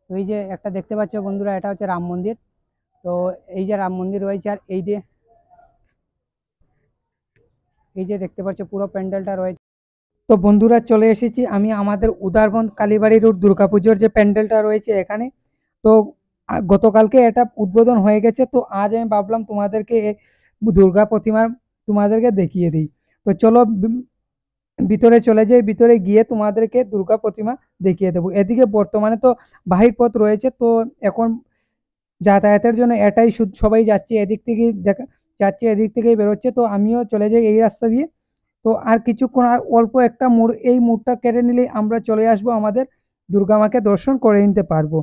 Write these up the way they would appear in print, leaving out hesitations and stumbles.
তো এই যে একটা দেখতে পাচ্ছ বন্ধুরা, এটা হচ্ছে রাম মন্দির। তো এই যে রাম মন্দির রয়েছে, আর এই যে দেখতে পাচ্ছ পুরো প্যান্ডেলটা রয়েছে। তো বন্ধুরা চলে এসেছি আমি আমাদের উদারবন কালীবাড়ি রোড দুর্গাপুজোর যে প্যান্ডেলটা রয়েছে এখানে। তো গতকালকে এটা উদ্বোধন হয়ে গেছে, তো আজ আমি ভাবলাম তোমাদেরকে দুর্গা প্রতিমা তোমাদেরকে দেখিয়ে দিই। তো চলো ভিতরে চলে যাই, ভিতরে গিয়ে তোমাদেরকে দুর্গা প্রতিমা দেখিয়ে দেবো। এদিকে বর্তমানে তো বাহির পথ রয়েছে, তো এখন যাতায়াতের জন্য এটাই সবাই যাচ্ছে এদিক থেকে দেখা যাচ্ছে, এদিক থেকেই বেরোচ্ছে, তো আমিও চলে যাই এই রাস্তা দিয়ে। তো আর কিছুক্ষণ, আর অল্প একটা মোড়, এই মোড়টা কেটে নিলেই আমরা চলে আসবো আমাদের দুর্গা মাকে দর্শন করে নিতে পারবো।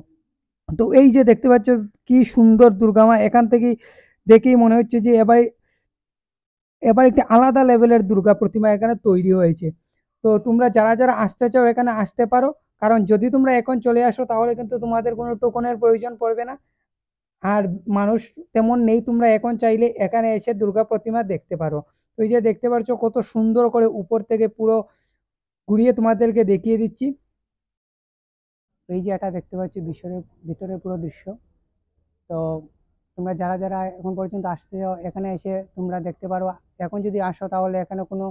তো এই যে দেখতে পাচ্ছ কি সুন্দর দুর্গা মা, এখান থেকে দেখেই মনে হচ্ছে যে এবার এবার একটি আলাদা লেভেলের দুর্গা প্রতিমা এখানে তৈরি হয়েছে। তো তোমরা যারা যারা আসতে চাও এখানে আসতে পারো, কারণ যদি তোমরা এখন চলে আসো তাহলে কিন্তু তোমাদের কোনো টোকনের প্রয়োজন পড়বে না। আর মানুষ তেমন নেই, তোমরা এখন চাইলে এখানে এসে দুর্গা প্রতিমা দেখতে পারো। তো এই যে দেখতে পাচ্ছ কত সুন্দর করে উপর থেকে পুরো ঘুরিয়ে তোমাদেরকে দেখিয়ে দিচ্ছি। এই যে এটা দেখতে পাচ্ছি ভিতরে ভিতরে পুরো দৃশ্য। তো তোমরা যারা যারা এখন পর্যন্ত আসছে এখানে এসে তোমরা দেখতে পারো। এখন যদি আসো তাহলে এখানে কোনো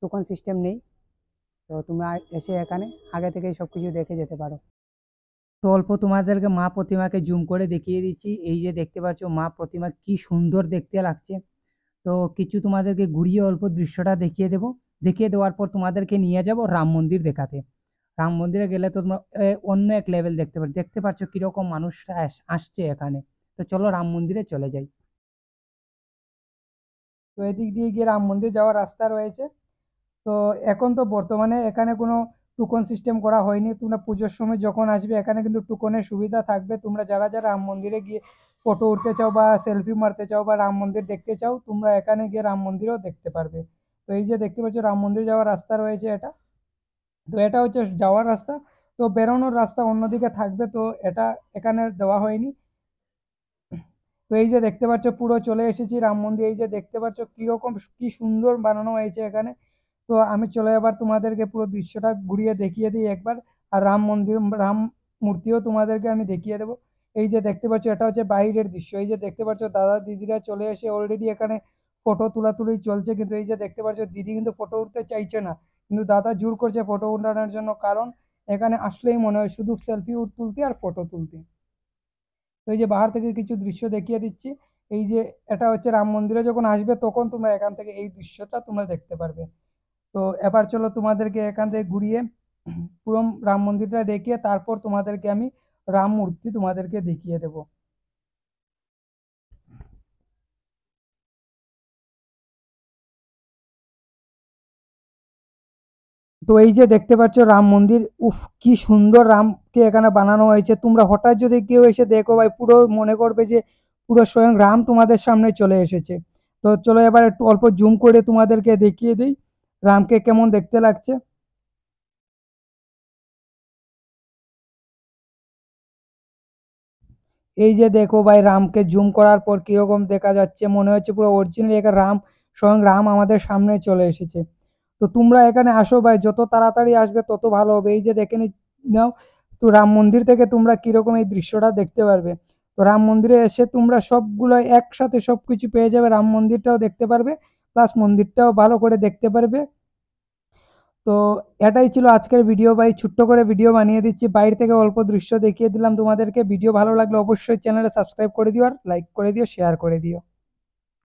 টোকন সিস্টেম নেই, তো তোমরা এসে এখানে আগে থেকেই সবকিছু দেখে যেতে পারো। তো অল্প তোমাদেরকে মা প্রতিমাকে জুম করে দেখিয়ে দিচ্ছি। এই যে দেখতে পাচ্ছ মা প্রতিমা কি সুন্দর দেখতে লাগছে। তো কিছু তোমাদেরকে ঘুরিয়ে অল্প দৃশ্যটা দেখিয়ে দেবো। দেখিয়ে দেওয়ার পর তোমাদেরকে নিয়ে যাব রাম মন্দির দেখাতে। রাম মন্দিরে গেলে তো তোমরা অন্য এক লেভেল দেখতে পাচ্ছ, দেখতে পাচ্ছ কিরকম মানুষরা আসছে এখানে। তো চলো রাম মন্দিরে চলে যাই। তো এদিক দিয়ে গিয়ে রাম মন্দির যাওয়ার রাস্তা রয়েছে। তো এখন তো বর্তমানে এখানে কোনো টুকন সিস্টেম করা হয়নি, তোমরা পুজোর সময় যখন আসবে এখানে কিন্তু টুকনের সুবিধা থাকবে। তোমরা যারা যারা রাম মন্দিরে গিয়ে ফটো উঠতে চাও বা সেলফি মারতে চাও বা রাম মন্দির দেখতে চাও, তোমরা এখানে গিয়ে রাম মন্দিরও দেখতে পারবে। তো এই যে দেখতে পাচ্ছ রাম মন্দির যাওয়ার রাস্তা রয়েছে এটা। তো এটা হচ্ছে যাওয়ার রাস্তা। তো বেরোনোর রাস্তা অন্যদিকে থাকবে, তো এটা এখানে দেওয়া হয়নি। তো এই যে দেখতে পাচ্ছ পুরো চলে এসেছি রাম মন্দির। এই যে দেখতে পাচ্ছ কিরকম কি সুন্দর বানানো হয়েছে এখানে। তো আমি চলে এবার তোমাদেরকে পুরো দৃশ্যটা ঘুরিয়ে দেখিয়ে দিই একবার। আর রাম মন্দির, রাম মূর্তিও তোমাদেরকে আমি দেখিয়ে দেবো। এই যে দেখতে পাচ্ছ এটা হচ্ছে বাইরের দৃশ্য। এই যে দেখতে পাচ্ছ দাদা দিদিরা চলে এসে অলরেডি এখানে ফটো তুলাতুলি চলছে, কিন্তু এই যে দেখতে পাচ্ছ দিদি কিন্তু ফটো উঠতে চাইছে না, কিন্তু দাদা জোর করছে ফটো উঠানোর জন্য, কারণ এখানে আসলেই মনে হয় শুধু সেলফি তুলতে আর ফটো তুলতে। তো এই যে বাহার থেকে কিছু দৃশ্য দেখিয়ে দিচ্ছি। এই যে এটা হচ্ছে রাম মন্দিরে যখন আসবে তখন তোমরা এখান থেকে এই দৃশ্যটা তোমরা দেখতে পারবে। তো এবার চলো তোমাদেরকে এখান থেকে ঘুরিয়ে পুরো রাম মন্দিরটা দেখিয়ে তারপর তোমাদেরকে আমি রাম মূর্তি তোমাদেরকে দেখিয়ে দেব। তো এই যে দেখতে পাচ্ছ রাম মন্দির, উফ কি সুন্দর রামকে এখানে বানানো হয়েছে। তোমরা হঠাৎ যদি কেউ এসে দেখো ভাই, পুরো মনে করবে যে পুরো স্বয়ং রাম তোমাদের সামনে চলে এসেছে। তো চলো এবার একটু অল্প জুম করে তোমাদেরকে দেখিয়ে দিই রামকে কেমন দেখতে লাগছে। এই যে দেখো ভাই, রামকে জুম করার পর কিরকম দেখা যাচ্ছে, মনে হচ্ছে পুরো অরিজিনাল একটা রাম, স্বয়ং রাম আমাদের সামনে চলে এসেছে। তো তোমরা এখানে আসো ভাই, যত তাড়াতাড়ি আসবে তত ভালো হবে। এই যে দেখে নাও, তো রাম মন্দির থেকে তোমরা কিরকম এই দৃশ্যটা দেখতে পারবে। তো রাম মন্দিরে এসে তোমরা সবগুলো একসাথে সবকিছু পেয়ে যাবে, রাম মন্দিরটাও দেখতে পারবে, প্লাস মন্দিরটাও ভালো করে দেখতে পারবে। তো এটাই ছিল আজকের ভিডিও ভাই, ছোট্ট করে ভিডিও বানিয়ে দিচ্ছি, বাইরে থেকে অল্প দৃশ্য দেখিয়ে দিলাম তোমাদেরকে। ভিডিও ভালো লাগলে অবশ্যই চ্যানেলে সাবস্ক্রাইব করে দিও, আর লাইক করে দিও, শেয়ার করে দিও।